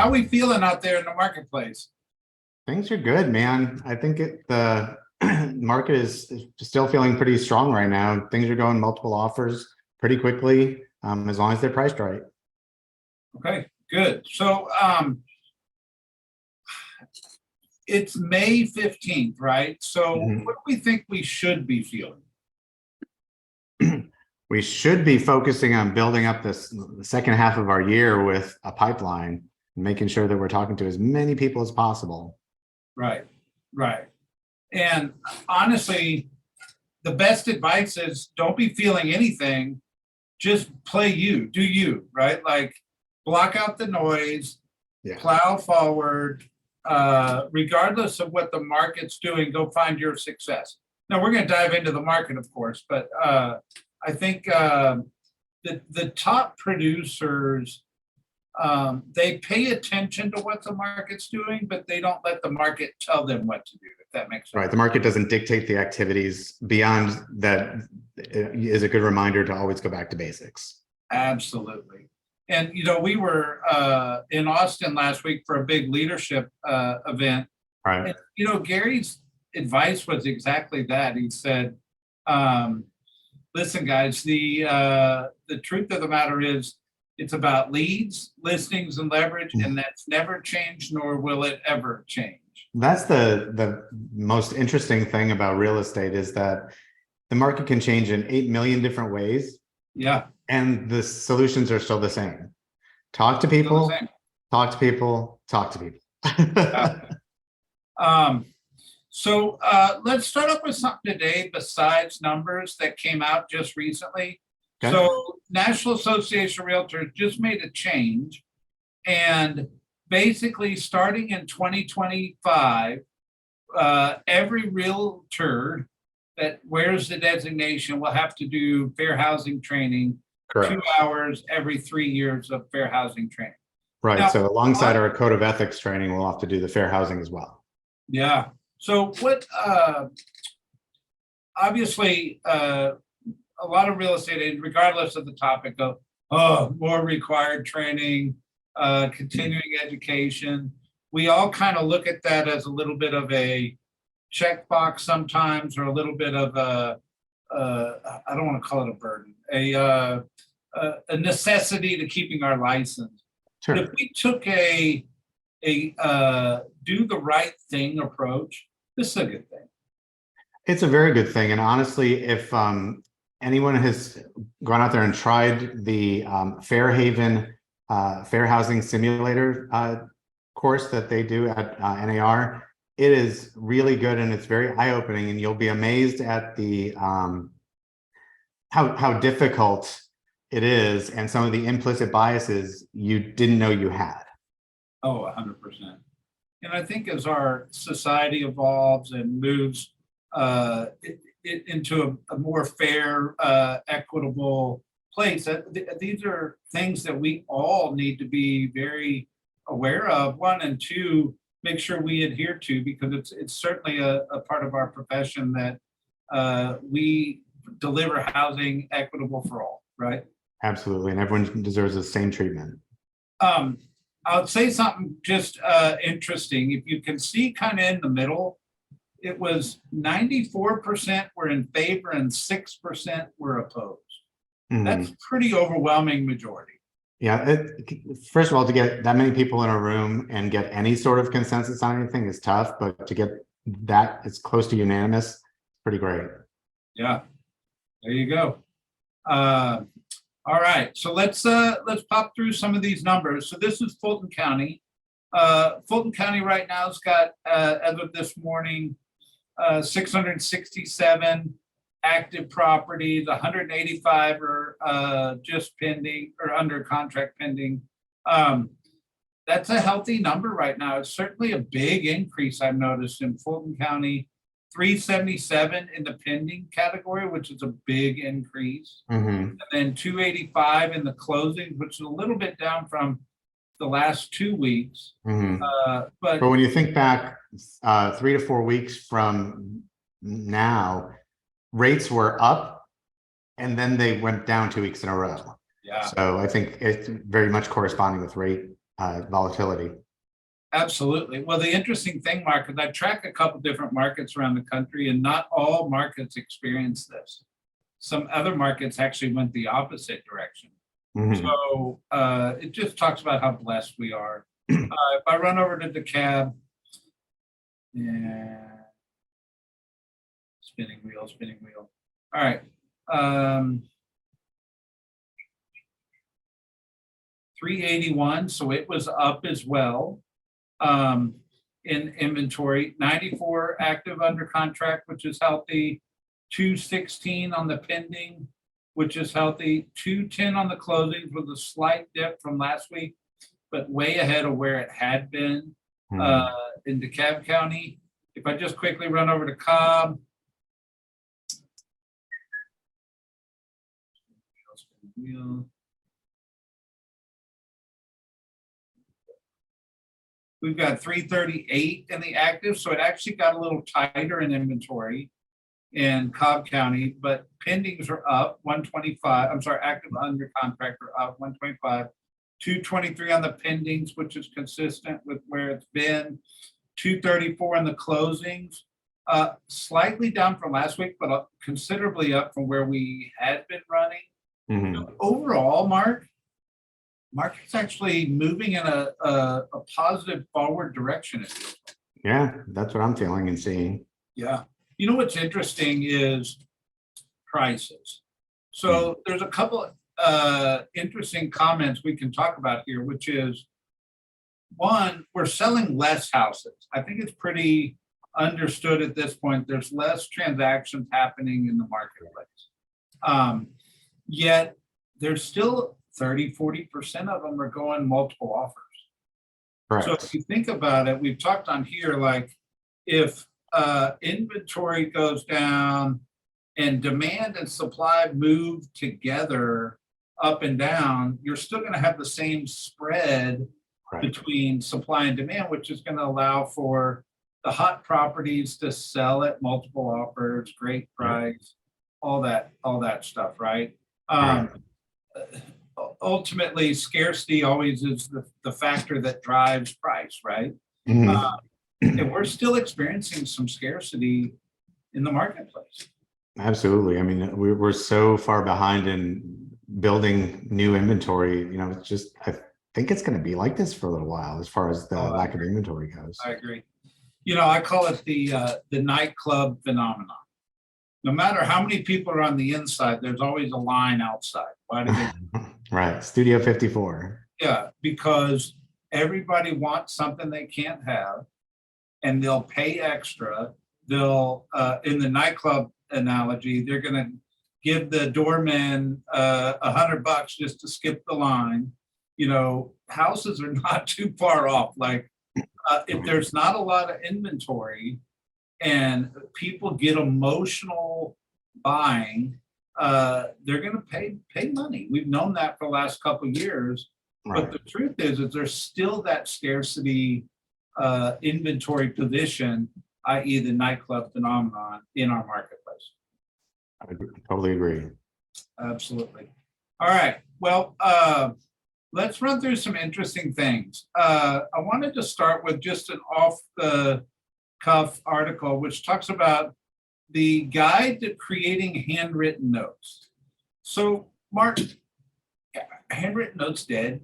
How are we feeling out there in the marketplace? Things are good, man. I think the market is still feeling pretty strong right now. Things are going multiple offers pretty quickly, as long as they're priced right. Okay, good. So it's May 15th, right? So what do we think we should be feeling? We should be focusing on building up the second half of our year with a pipeline, making sure that we're talking to as many people as possible. Right, right. And honestly, the best advice is don't be feeling anything, just play you, do you, right? Like block out the noise, plow forward, regardless of what the market's doing, go find your success. Now we're going to dive into the market, of course, but I think the top producers, they pay attention to what the market's doing, but they don't let the market tell them what to do, if that makes sense. Right. The market doesn't dictate the activities. Beyond that is a good reminder to always go back to basics. Absolutely. And, you know, we were in Austin last week for a big leadership event. Right. And, you know, Gary's advice was exactly that. He said, listen, guys, the truth of the matter is it's about leads, listings, and leverage, and that's never changed, nor will it ever change. That's the most interesting thing about real estate is that the market can change in 8 million different ways. Yeah. And the solutions are still the same. Talk to people, talk to people, talk to people. So let's start up with something today besides numbers that came out just recently. Okay. So National Association of Realtors just made a change, and basically starting in 2025, every realtor that wears the designation will have to do fair housing training. Correct. 2 hours every 3 years of fair housing training. Right. Now, so alongside our code of ethics training, we'll have to do the fair housing as well. Yeah. So what, obviously, a lot of real estate agents, regardless of the topic, go, oh, more required training, continuing education. We all kind of look at that as a little bit of a checkbox sometimes, or a little bit of a, I don't want to call it a burden, a necessity to keeping our license. Sure. If we took a do the right thing approach, this is a good thing. It's a very good thing. And honestly, if anyone has gone out there and tried the Fairhaven Fair Housing Simulator course that they do at NAR, it is really good and it's very eye-opening, and you'll be amazed at the how difficult it is and some of the implicit biases you didn't know you had. Oh, 100%. And I think as our society evolves and moves into a more fair, equitable place, these are things that we all need to be very aware of, one, and two, make sure we adhere to, because it's certainly a part of our profession that we deliver housing equitable for all, right? Absolutely, and everyone deserves the same treatment. I'll say something just interesting. If you can see kind of in the middle, it was 94% were in favor and 6% were opposed. Mm-hmm. That's pretty overwhelming majority. Yeah, first of all, to get that many people in a room and get any sort of consensus on anything is tough, but to get that as close to unanimous, pretty great. Yeah, there you go. All right, so let's pop through some of these numbers. So this is Fulton County. Fulton County right now has got, as of this morning, 667 active properties, 185 are just pending or under contract pending. That's a healthy number right now. It's certainly a big increase I've noticed in Fulton County. 377 in the pending category, which is a big increase. Mm-hmm. And then 285 in the closings, which is a little bit down from the last 2 weeks. Mm-hmm. But when you think back 3 to 4 weeks from now, rates were up and then they went down 2 weeks in a row. Yeah. So I think it's very much corresponding with rate volatility. Absolutely. Well, the interesting thing, Mark, is I track a couple different markets around the country, and not all markets experience this. Some other markets actually went the opposite direction. Mhm. So it just talks about how blessed we are. If I run over to the cab, yeah, spinning wheel, spinning wheel. All right. 381, so it was up as well. In inventory, 94 active under contract, which is healthy, 216 on the pending, which is healthy, 210 on the closings with a slight dip from last week, but way ahead of where it had been in DeKalb County. If I just quickly run over to Cobb, we've got 338 in the active, so it actually got a little tighter in inventory in Cobb County, but pendings are up 125. I'm sorry, active under contract are up 125, 223 on the pendings, which is consistent with where it's been, 234 on the closings, slightly down from last week, but considerably up from where we had been running. Mhm. Overall, market's actually moving in a positive forward direction. Yeah, that's what I'm feeling and seeing. Yeah. You know what's interesting is prices. So there's a couple interesting comments we can talk about here, which is one, we're selling less houses. I think it's pretty understood at this point. There's less transactions happening in the marketplace. Yet there's still 30-40% of them are going multiple offers. So if Correct. you think about it, we've talked on here, like if inventory goes down and demand and supply move together up and down, you're still going to have the same spread Right. between supply and demand, which is going to allow for the hot properties to sell at multiple offers, great price, all that stuff, right? Right. Ultimately, scarcity always is the factor that drives price, right? Mhm. And we're still experiencing some scarcity in the marketplace. Absolutely. I mean, we're so far behind in building new inventory. It's just, I think it's going to be like this for a little while as far as the lack of inventory goes. I agree. I call it the nightclub phenomenon. No matter how many people are on the inside, there's always a line outside. Why do they? Right. Studio 54. Yeah, because everybody wants something they can't have, and they'll pay extra. They'll, in the nightclub analogy, they're going to give the doorman $100 just to skip the line. Houses are not too far off. Like if there's not a lot of inventory and people get emotional buying, they're going to pay money. We've known that for the last couple of years. Right. But the truth is there's still that scarcity inventory position, i.e. the nightclub phenomenon in our marketplace. I totally agree. Absolutely. All right. Well, let's run through some interesting things. I wanted to start with just an off the cuff article, which talks about the guide to creating handwritten notes. So, Mark, handwritten notes dead?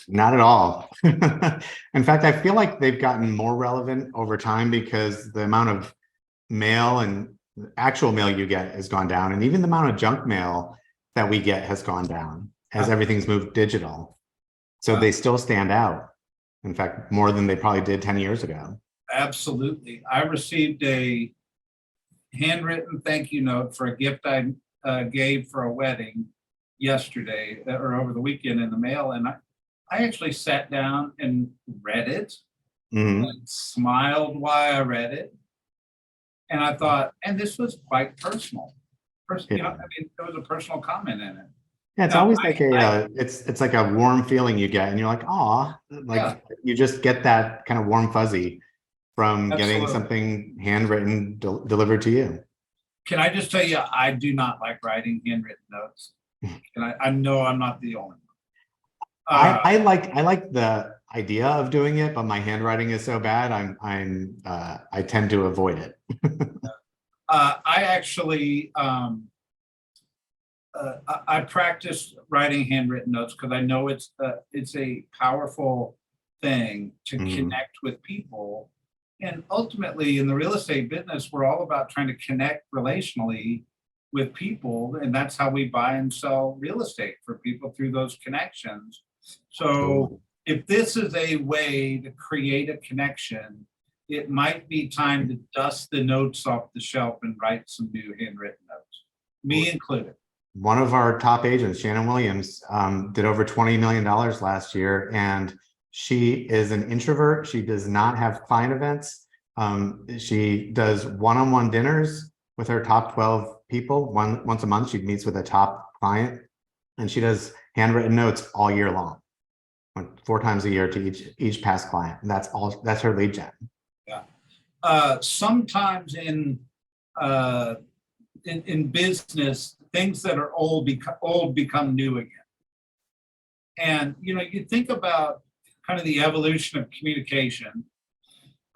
Not at all. In fact, I feel like they've gotten more relevant over time because the amount of mail and actual mail you get has gone down, and even the amount of junk mail that we get has gone down as everything's moved digital. So they still stand out. In fact, more than they probably did 10 years ago. Absolutely. I received a handwritten thank you note for a gift I gave for a wedding yesterday or over the weekend in the mail, and I actually sat down and read it, and smiled while I read it, and I thought, and this was quite personal. There was a personal comment in it. Yeah, it's always like it's like a warm feeling you get, and you're like, "Aw," like you just get that kind of warm fuzzy from getting something handwritten delivered to you. Can I just tell you, I do not like writing handwritten notes, and I know I'm not the only one. I like the idea of doing it, but my handwriting is so bad, I tend to avoid it. I actually, I practice writing handwritten notes because I know it's a powerful thing to Mhm. connect with people. And ultimately, in the real estate business, we're all about trying to connect relationally with people, and that's how we buy and sell real estate for people through those connections. So, Absolutely. if this is a way to create a connection, it might be time to dust the notes off the shelf and write some new handwritten notes, me included. One of our top agents, Shannon Williams, did over $20 million last year, and she is an introvert. She does not have client events. She does one-on-one dinners with her top 12 people. Once a month, she meets with a top client, and she does handwritten notes all year long, 4 times a year to each past client. And that's her lead gen. Yeah. Sometimes in business, things that are old become new again. And you think about kind of the evolution of communication.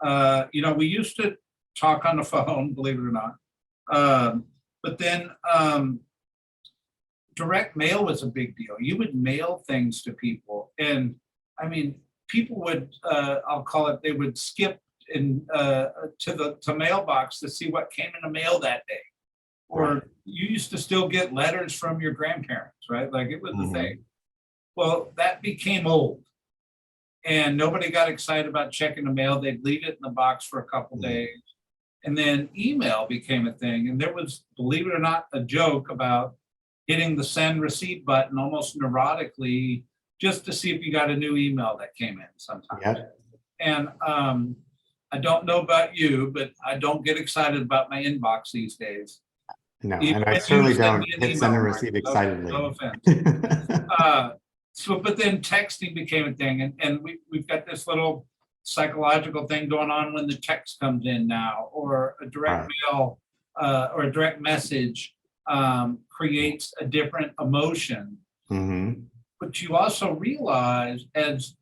We used to talk on the phone, believe it or not. But then direct mail was a big deal. You would mail things to people, and I mean, people would I'll call it, they would skip to mailbox to see what came in the mail that day. Or Right. you used to still get letters from your grandparents, right? Like it was a Mhm. thing. Well, that became old, and nobody got excited about checking the mail. They'd leave it in the box for a couple Mhm. days. And then email became a thing. And there was, believe it or not, a joke about hitting the send receipt button almost neurotically just to see if you got a new email that came in sometimes. Yep. And I don't know about you, but I don't get excited about my inbox these days. No, Even and I when you certainly send don't me an hit send email, and Mark, receive no excitedly. offense. But then texting became a thing, and we've got this little psychological thing going on when the text comes in now, or a direct Right. mail or a direct message creates a different emotion. Mhm. But you also realize as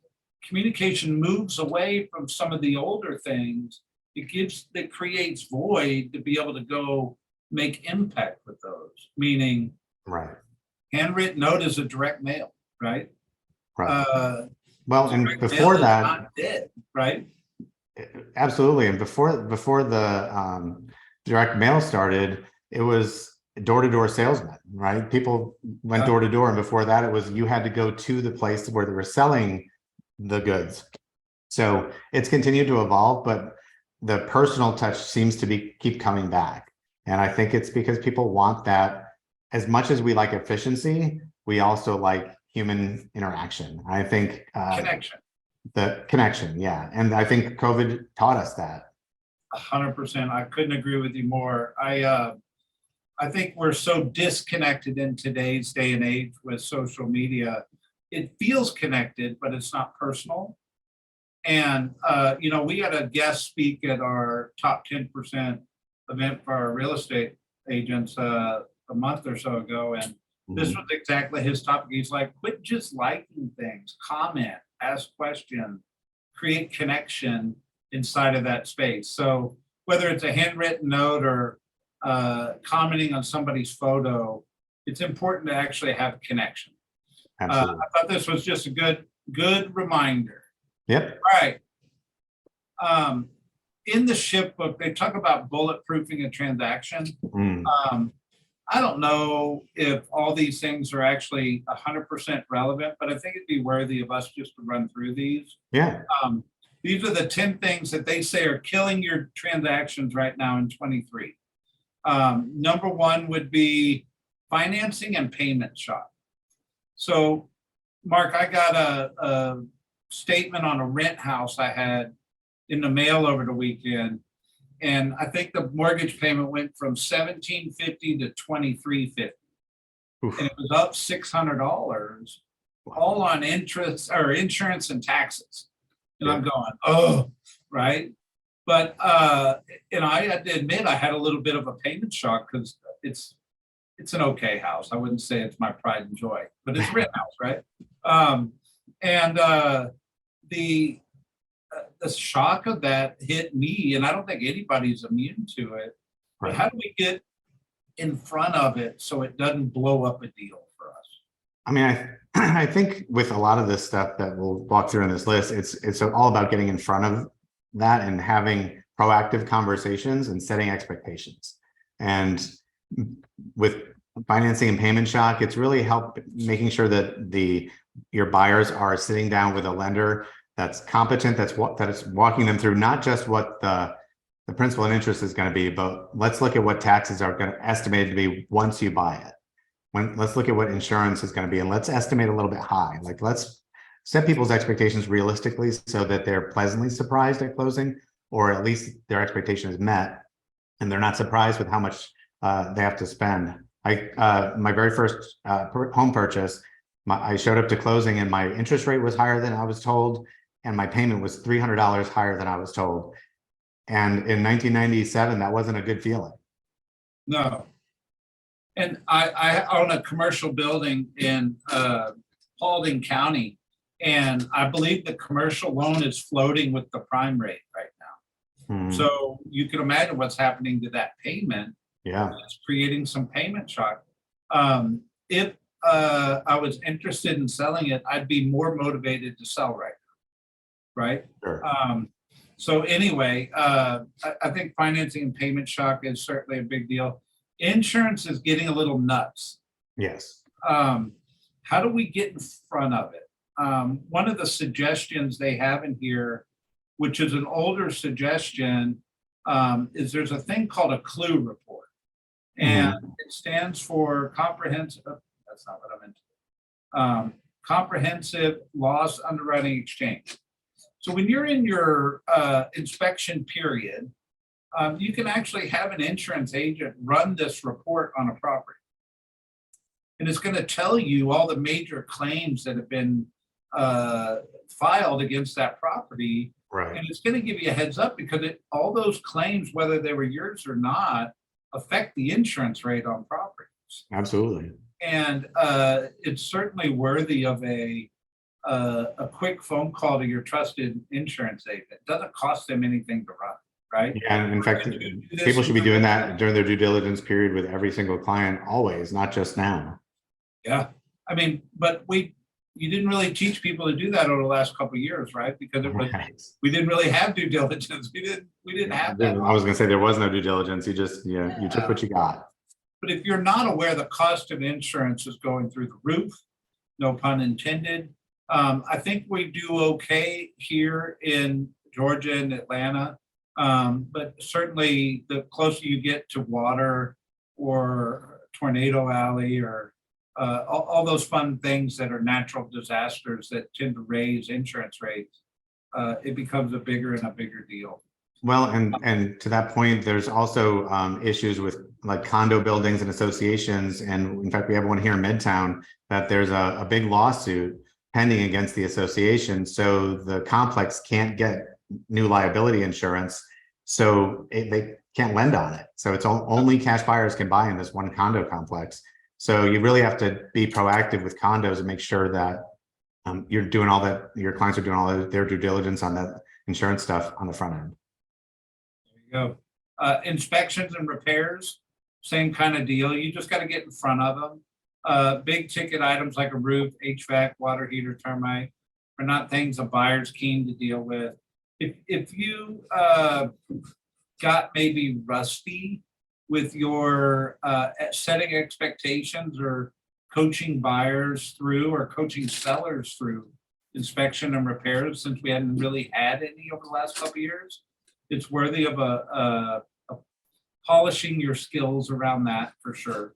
communication moves away from some of the older things, it creates void to be able to go make impact with those. Meaning, Right. handwritten note is a direct mail, right? Right. Uh, Well, and direct mail before is that, not dead, right? absolutely. And before the direct mail started, it was door-to-door salesmen, right? People went Yeah, door to door, and before that, it was you had to go to the place where they were selling the goods. So it's continued to evolve, but the personal touch seems to keep coming back. And I think it's because people want that. As much as we like efficiency, we also like human interaction. I think connection, the connection, yeah. And I think COVID taught us that. 100%. I couldn't agree with you more. I think we're so disconnected in today's day and age with social media. It feels connected, but it's not personal. And we had a guest speak at our top 10% event for our real estate agents a month or so ago, and this Mhm. was exactly his topic. He's like, quit just liking things, comment, ask questions, create connection inside of that space. So whether it's a handwritten note or commenting on somebody's photo, it's important to actually have connection. Absolutely. I thought this was just a good reminder. Yep. All right. Um, in the ship book, they talk about bulletproofing a transaction. Mm. Um, I don't know if all these things are actually 100% relevant, but I think it'd be worthy of us just to run through these. Yeah. These are the 10 things that they say are killing your transactions right now in 23. Number one would be financing and payment shock. So, Mark, I got a statement on a rent house I had in the mail over the weekend, and I think the mortgage payment went from $1,750 to $2,350, Oof. and it was up $600, all on interest or insurance and taxes. And Yeah. I'm going, oh, right. But I had to admit I had a little bit of a payment shock because it's an okay house. I wouldn't say it's my pride and joy, but it's a rent house, right? And the shock of that hit me, and I don't think anybody's immune to it. But Right. how do we get in front of it so it doesn't blow up a deal for us? I mean, I think with a lot of this stuff that we'll walk through in this list, it's all about getting in front of that and having proactive conversations and setting expectations. And with financing and payment shock, it's really help making sure that your buyers are sitting down with a lender that's competent, that is walking them through not just what the principal and interest is going to be, but let's look at what taxes are going to estimated to be once you buy it. Let's look at what insurance is going to be, and let's estimate a little bit high. Like, let's set people's expectations realistically so that they're pleasantly surprised at closing, or at least their expectation is met and they're not surprised with how much they have to spend. My very first home purchase, I showed up to closing and my interest rate was higher than I was told, and my payment was $300 higher than I was told. And in 1997, that wasn't a good feeling. No. And I own a commercial building in Paulding County, and I believe the commercial loan is floating with the prime rate right now. So you can imagine what's happening to that payment. Yeah. It's creating some payment shock. If I was interested in selling it, I'd be more motivated to sell right now, right? Sure. So anyway, I think financing and payment shock is certainly a big deal. Insurance is getting a little nuts. Yes. How do we get in front of it? One of the suggestions they have in here, which is an older suggestion, is there's a thing called a CLUE report. And it stands for comprehensive, that's not what I meant. Comprehensive Loss Underwriting Exchange. So when you're in your inspection period, you can actually have an insurance agent run this report on a property. And it's going to tell you all the major claims that have been filed against that property. Right. And it's going to give you a heads up because all those claims, whether they were yours or not, affect the insurance rate on properties. Absolutely. And it's certainly worthy of a quick phone call to your trusted insurance agent. It doesn't cost them anything to run, right? Yeah, and in fact, people should be doing that during their due diligence period with every single client, always, not just now. Yeah, I mean, but you didn't really teach people to do that over the last couple of years, right? Because it was, we didn't really have due diligence. We didn't have that. I was going to say there was no due diligence. You just, you took what you got. But if you're not aware, the cost of insurance is going through the roof, no pun intended. I think we do okay here in Georgia and Atlanta, but certainly the closer you get to water or tornado alley or all those fun things that are natural disasters that tend to raise insurance rates, it becomes a bigger and a bigger deal. Well, and to that point, there's also issues with like condo buildings and associations. And in fact, we have one here in Midtown that there's a big lawsuit pending against the association. So the complex can't get new liability insurance. So they can't lend on it. So it's only cash buyers can buy in this one condo complex. So you really have to be proactive with condos and make sure that you're doing all that, your clients are doing all their due diligence on that insurance stuff on the front end. There you go. Inspections and repairs, same kind of deal. You just got to get in front of them. Big ticket items like a roof, HVAC, water heater, termite are not things a buyer's keen to deal with. If you got maybe rusty with your setting expectations or coaching buyers through or coaching sellers through inspection and repairs, since we hadn't really had any over the last couple of years, it's worthy of a polishing your skills around that for sure.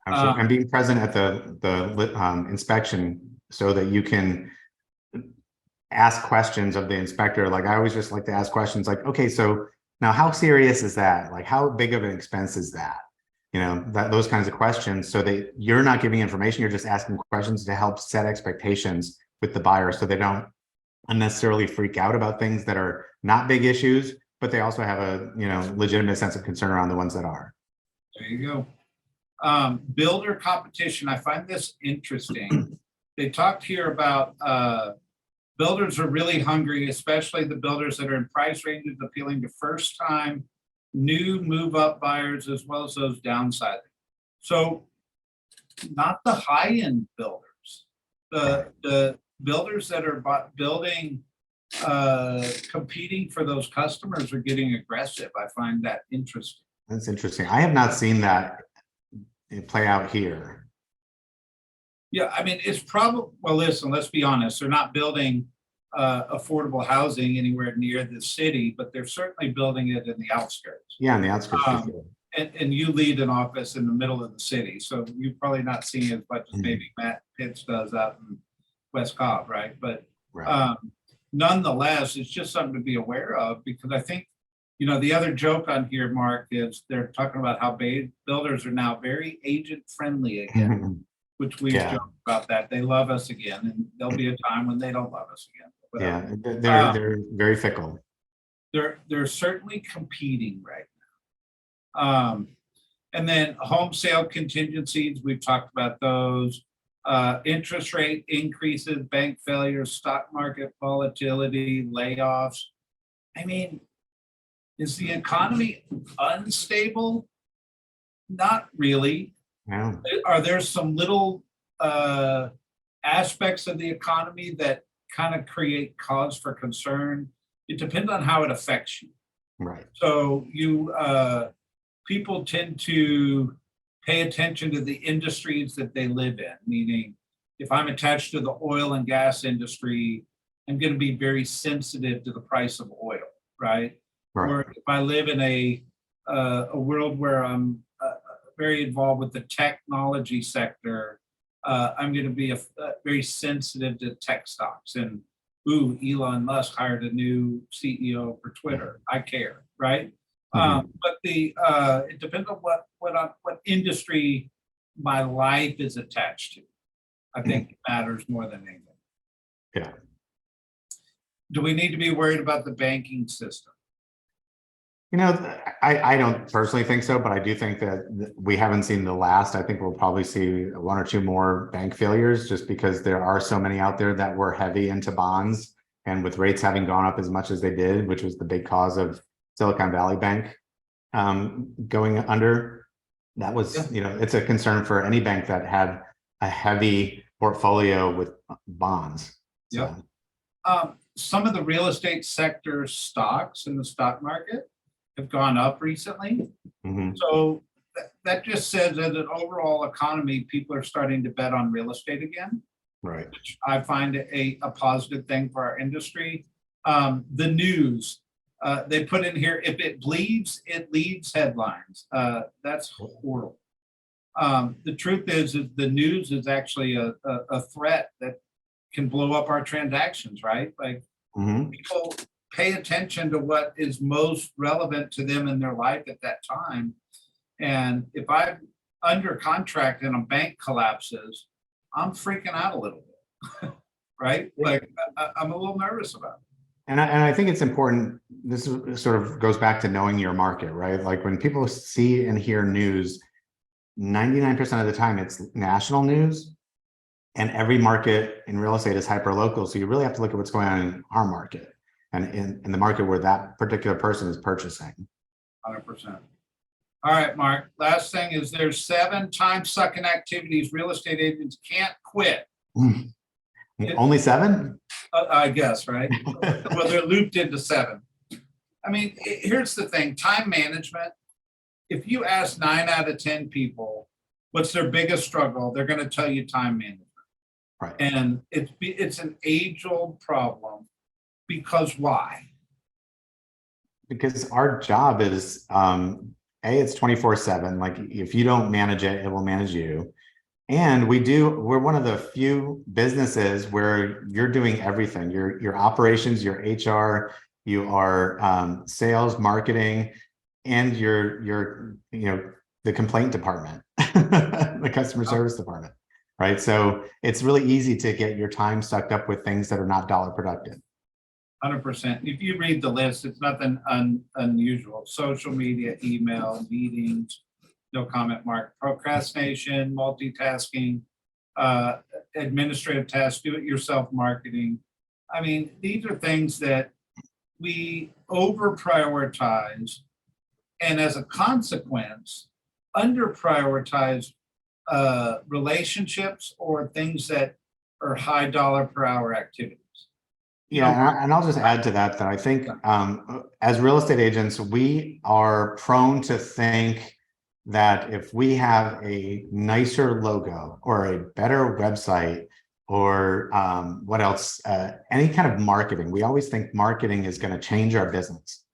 And being present at the inspection so that you can ask questions of the inspector. Like I always just like to ask questions like, okay, so now how serious is that? Like how big of an expense is that? You know, those kinds of questions, so that you're not giving information, you're just asking questions to help set expectations with the buyer so they don't unnecessarily freak out about things that are not big issues, but they also have a legitimate sense of concern around the ones that are. There you go. Builder competition. I find this interesting. They talked here about builders are really hungry, especially the builders that are in price ranges appealing to first-time, new move-up buyers, as well as those downsizing. So not the high-end builders, the builders that are building, competing for those customers are getting aggressive. I find that interesting. That's interesting. I have not seen that play out here. Yeah, I mean, it's probably, well, listen, let's be honest, they're not building affordable housing anywhere near the city, but they're certainly building it in the outskirts. Yeah, on the outskirts. For Um, sure. And you lead an office in the middle of the city, so you're probably not seeing as much as maybe Matt Pitts does out in West Cobb, right? But Right. nonetheless, it's just something to be aware of, because I think, you know, the other joke on here, Mark, is they're talking about how builders are now very agent friendly again, which we've Yeah. joked about that. They love us again, and there'll be a time when they don't love us again. Yeah, Whatever. they're very fickle. They're certainly competing right now. And then home sale contingencies, we've talked about those. Interest rate increases, bank failures, stock market volatility, layoffs. I mean, is the economy unstable? Not really. Yeah. Are there some little aspects of the economy that kind of create cause for concern? It depends on how it affects you. Right. So people tend to pay attention to the industries that they live in, meaning if I'm attached to the oil and gas industry, I'm going to be very sensitive to the price of oil, right? Right. Or if I live in a world where I'm very involved with the technology sector, I'm going to be very sensitive to tech stocks. And ooh, Elon Musk hired a new CEO for Twitter. I care, right? But it depends on what industry my life is attached to. I think it matters more than anything. Yeah. Do we need to be worried about the banking system? You know, I don't personally think so, but I do think that we haven't seen the last. I think we'll probably see one or two more bank failures, just because there are so many out there that were heavy into bonds, and with rates having gone up as much as they did, which was the big cause of Silicon Valley Bank going under. That was, you know, it's a concern for any bank that had a heavy portfolio with bonds. Yep. Some of the real estate sector stocks in the stock market have gone up recently. So that just says that an overall economy, people are starting to bet on real estate again. Right. Which I find a positive thing for our industry. The news, they put in here, if it bleeds, it leads headlines. That's horrible. The truth is the news is actually a threat that can blow up our transactions, right? Like people pay attention to what is most relevant to them in their life at that time. And if I'm under contract and a bank collapses, I'm freaking out a little bit, right? Like I'm a little nervous about it. And I think it's important. This sort of goes back to knowing your market, right? Like when people see and hear news, 99% of the time it's national news, and every market in real estate is hyper local. So you really have to look at what's going on in our market and in the market where that particular person is purchasing. 100%. All right, Mark, last thing is there's 7 time-sucking activities real estate agents can't quit. Only 7? I guess, right? Well, they're looped into 7. I mean, here's the thing, time management. If you ask 9 out of 10 people, what's their biggest struggle, they're going to tell you time management. Right. And it's an age-old problem, because why? Because our job is, it's 24/7. Like if you don't manage it, it will manage you. And we're one of the few businesses where you're doing everything. Your operations, your HR, you are sales, marketing, and your the complaint department, the customer service department, right? So it's really easy to get your time sucked up with things that are not dollar productive. 100%. If you read the list, it's nothing unusual. Social media, email, meetings, no comment, Mark. Procrastination, multitasking, administrative tasks, do-it-yourself marketing, I mean, these are things that we over prioritize, and as a consequence, under prioritize relationships or things that are high dollar per hour activities. Yeah, and I'll just add to that I think as real estate agents, we are prone to think that if we have a nicer logo or a better website or what else, any kind of marketing, we always think marketing is going to change our business.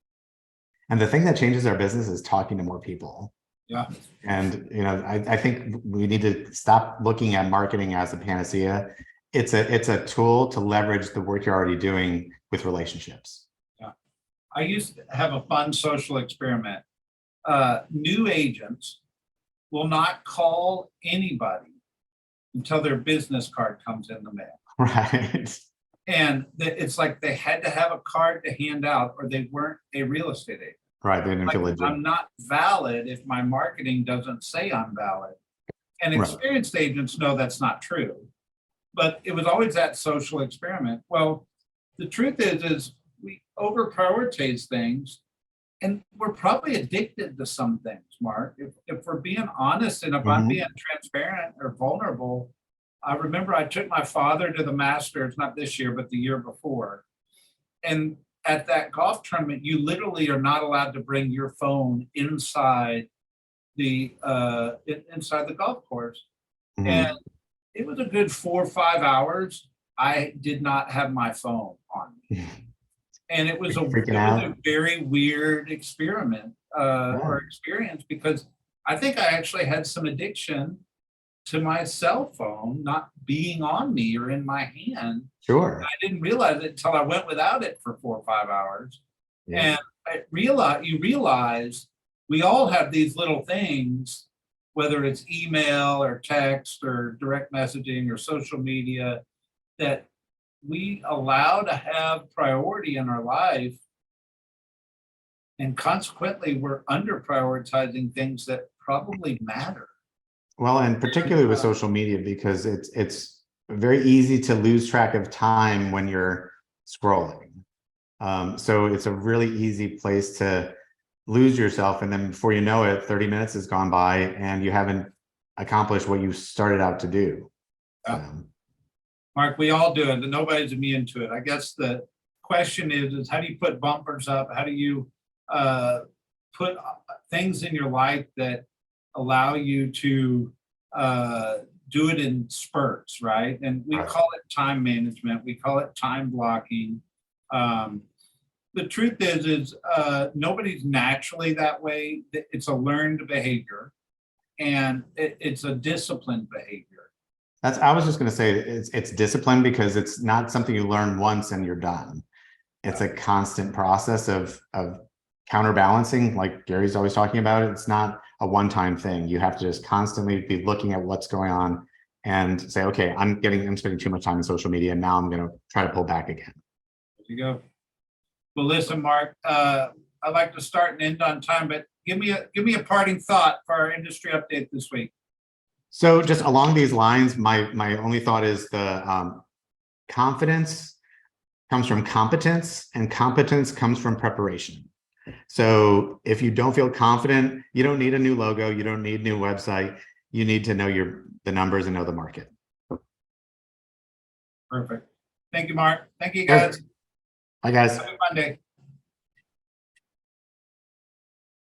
And the thing that changes our business is talking to more people. Yeah. And, I think we need to stop looking at marketing as a panacea. It's a tool to leverage the work you're already doing with relationships. Yeah. I used to have a fun social experiment. New agents will not call anybody until their business card comes in the mail. Right. And it's like they had to have a card to hand out or they weren't a real estate agent. Right. They didn't feel legit. I'm not valid if my marketing doesn't say I'm valid. And experienced agents know that's not true. But it was always that social experiment. Well, the truth is we over prioritize things, and we're probably addicted to some things, Mark. If we're being honest and if I'm being transparent or vulnerable, I remember I took my father to the Masters, not this year, but the year before. And at that golf tournament, you literally are not allowed to bring your phone inside the golf course. And it was a good 4 or 5 hours. I did not have my phone on me. And it was a very weird experiment or experience, because I think I actually had some addiction to my cell phone not being on me or in my hand. Sure. I didn't realize it until I went without it for 4 or 5 hours. Yeah. And you realize we all have these little things, whether it's email or text or direct messaging or social media, that we allow to have priority in our life. And consequently, we're under prioritizing things that probably matter. Well, and particularly with social media, because it's very easy to lose track of time when you're scrolling. So it's a really easy place to lose yourself. And then before you know it, 30 minutes has gone by and you haven't accomplished what you started out to do. Mark, we all do it, and nobody's immune to it. I guess the question is how do you put bumpers up? How do you put things in your life that allow you to do it in spurts, right? And we call it time management. We call it time blocking. The truth is nobody's naturally that way. It's a learned behavior, and it's a disciplined behavior. I was just going to say it's discipline, because it's not something you learn once and you're done. It's a constant process of counterbalancing, like Gary's always talking about. It's not a one-time thing. You have to just constantly be looking at what's going on and say, okay, I'm spending too much time on social media, and now I'm going to try to pull back again. There you go. Well, listen, Mark, I'd like to start and end on time, but give me a parting thought for our industry update this week. So just along these lines, my only thought is the confidence comes from competence, and competence comes from preparation. So if you don't feel confident, you don't need a new logo, you don't need a new website. You need to know the numbers and know the market. Perfect. Thank you, Mark. Thank you, guys. Bye, guys. Happy Monday.